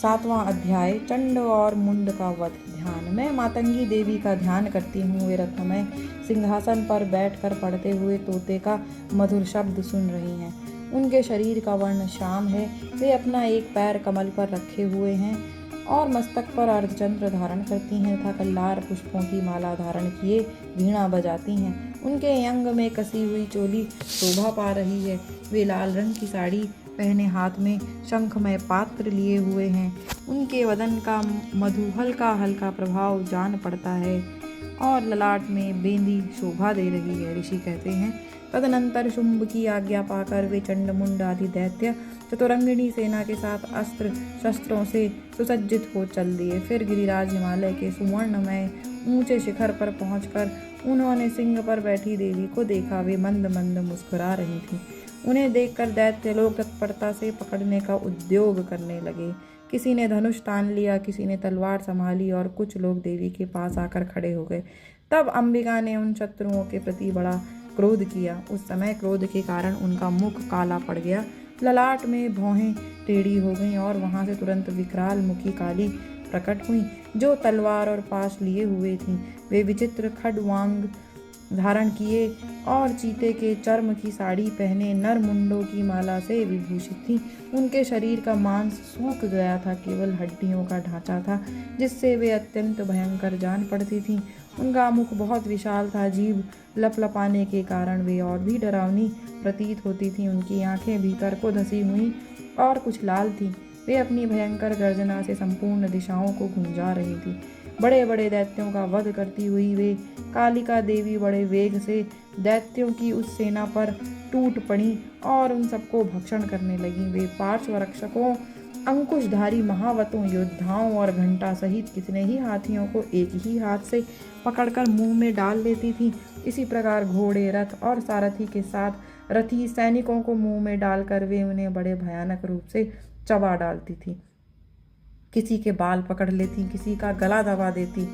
सातवां अध्याय चंड और मुंड का वध। ध्यान। मैं मातंगी देवी का ध्यान करती हूँ। वे रत्नमय सिंहासन पर बैठकर पढ़ते हुए तोते का मधुर शब्द सुन रही हैं। उनके शरीर का वर्ण श्याम है। वे अपना एक पैर कमल पर रखे हुए हैं और मस्तक पर अर्धचंद्र धारण करती हैं तथा कल्लार पुष्पों की माला धारण किए वीणा बजाती हैं। उनके अंग में कसी हुई चोली शोभा पा रही है। वे लाल रंग की साड़ी पहने हाथ में शंखमय पात्र लिए हुए हैं। उनके वदन का मधु हल्का हल्का प्रभाव जान पड़ता है और ललाट में बेंदी शोभा दे रही है। ऋषि कहते हैं, तदनंतर शुंभ की आज्ञा पाकर वे चंड मुंड आदि दैत्य चतुरंगिणी सेना के साथ अस्त्र शस्त्रों से सुसज्जित हो चल दिए। फिर गिरिराज हिमालय के सुवर्णमय ऊंचे शिखर पर पहुंचकर उन्होंने सिंह पर बैठी देवी को देखा। वे मंद मंद मुस्कुरा रही थीं। उन्हें देखकर दैत्य लोग तत्परता से पकड़ने का उद्योग करने लगे। किसी ने धनुष तान लिया, किसी ने तलवार संभाली और कुछ लोग देवी के पास आकर खड़े हो गए। तब अंबिका ने उन शत्रुओं के प्रति बड़ा क्रोध किया। उस समय क्रोध के कारण उनका मुख काला पड़ गया, ललाट में भौहें टेढ़ी हो गईं और वहां से तुरंत विकराल मुखी काली प्रकट हुई, जो तलवार और पाश लिए हुए थीं। वे विचित्र खड्वांग धारण किए और चीते के चर्म की साड़ी पहने नर मुंडों की माला से विभूषित थी। उनके शरीर का मांस सूख गया था, केवल हड्डियों का ढांचा था जिससे वे अत्यंत भयंकर जान पड़ती थीं। उनका मुख बहुत विशाल था, जीभ लपलपाने के कारण वे और भी डरावनी प्रतीत होती थीं। उनकी आंखें भीतर को धसी हुई और कुछ लाल थीं। वे अपनी भयंकर गर्जना से संपूर्ण दिशाओं को गुंजा रही थी। बड़े बड़े दैत्यों का वध करती हुई वे कालिका देवी बड़े वेग से दैत्यों की उस सेना पर टूट पड़ी और उन सबको भक्षण करने लगी। वे पार्श्व रक्षकों, अंकुशधारी महावतों, योद्धाओं और घंटा सहित कितने ही हाथियों को एक ही हाथ से पकड़कर मुंह में डाल लेती थीं। इसी प्रकार घोड़े, रथ और सारथी के साथ रथी सैनिकों को मुंह में डालकर वे उन्हें बड़े भयानक रूप से चबा डालती थीं। किसी के बाल पकड़ लेती, किसी का गला दबा देती,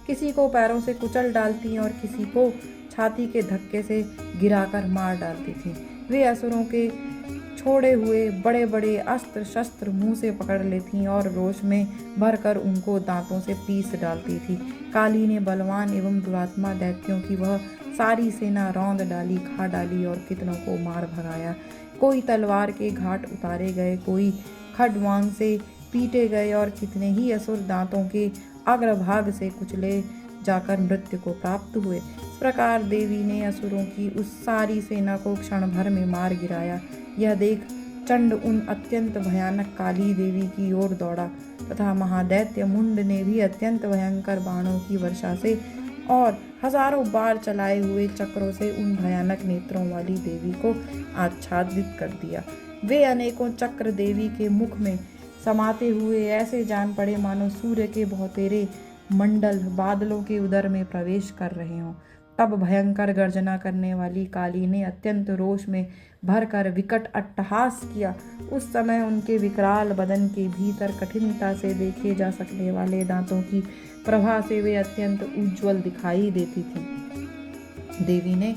किसी को पैरों से कुचल डालती और किसी को छाती के धक्के से गिराकर मार डालती थीं। वे असुरों के छोड़े हुए बड़े बड़े अस्त्र शस्त्र मुंह से पकड़ लेती और रोष में भरकर उनको दांतों से पीस डालती थी। काली ने बलवान एवं दुरात्मा दैत्यों की वह सारी सेना रौंद डाली, खा डाली और कितनों को मार भगाया। कोई तलवार के घाट उतारे गए, कोई खड्वांग से पीटे गए और कितने ही असुर दांतों के अग्रभाग से कुचले जाकर मृत्यु को प्राप्त हुए। इस प्रकार देवी ने असुरों की उस सारी सेना को क्षण भर में मार गिराया। यह देख चंड उन अत्यंत भयानक काली देवी की ओर दौड़ा तथा महादैत्य मुंड ने भी अत्यंत भयंकर बाणों की वर्षा से और हजारों बार चलाए हुए चक्रों से उन भयानक नेत्रों वाली देवी को आच्छादित कर दिया। वे अनेकों चक्र देवी के मुख में समाते हुए ऐसे जान पड़े मानो सूर्य के बहुतेरे मंडल बादलों के उदर में प्रवेश कर रहे हों। तब भयंकर गर्जना करने वाली काली ने अत्यंत रोष में भरकर विकट अट्टहास किया। उस समय उनके विकराल बदन के भीतर कठिनता से देखे जा सकने वाले दांतों की प्रभा से वे अत्यंत उज्ज्वल दिखाई देती थी। देवी ने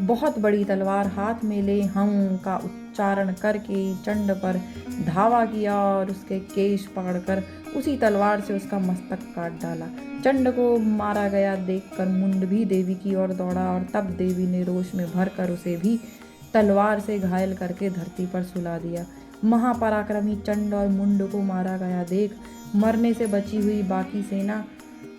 बहुत बड़ी तलवार हाथ में ले हं का उच्चारण करके चंड पर धावा किया और उसके केश पकड़कर उसी तलवार से उसका मस्तक काट डाला। चंड को मारा गया देखकर मुंड भी देवी की ओर दौड़ा और तब देवी ने रोष में भरकर उसे भी तलवार से घायल करके धरती पर सुला दिया। महापराक्रमी चंड और मुंड को मारा गया देख मरने से बची हुई बाकी सेना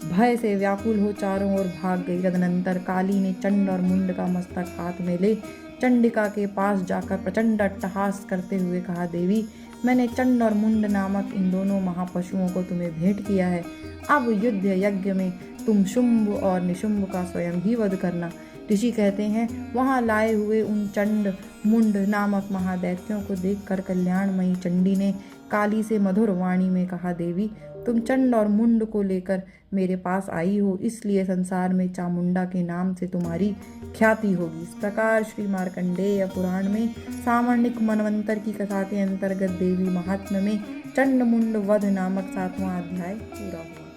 भय से व्याकुल हो चारों ओर भाग गई। तदनंतर काली ने चंड और मुंड का मस्तक हाथ में ले चंडिका के पास जाकर प्रचंड अट्टहास करते हुए कहा, देवी, मैंने चंड और मुंड नामक इन दोनों महापशुओं को तुम्हें भेंट किया है। अब युद्ध यज्ञ में तुम शुंभ और निशुंभ का स्वयं ही वध करना। ऋषि कहते हैं, वहां लाए हुए उन चंड मुंड नामक महादैत्यों को देखकर कल्याणमयी चंडी ने काली से मधुर वाणी में कहा, देवी, तुम चंड और मुंड को लेकर मेरे पास आई हो, इसलिए संसार में चामुंडा के नाम से तुम्हारी ख्याति होगी। इस प्रकार श्री मार्कंडेय पुराण में सामर्णिक मनवंतर की कथा के अंतर्गत देवी महात्म्य में चंड मुंड वध नामक 7वां अध्याय पूरा हुआ।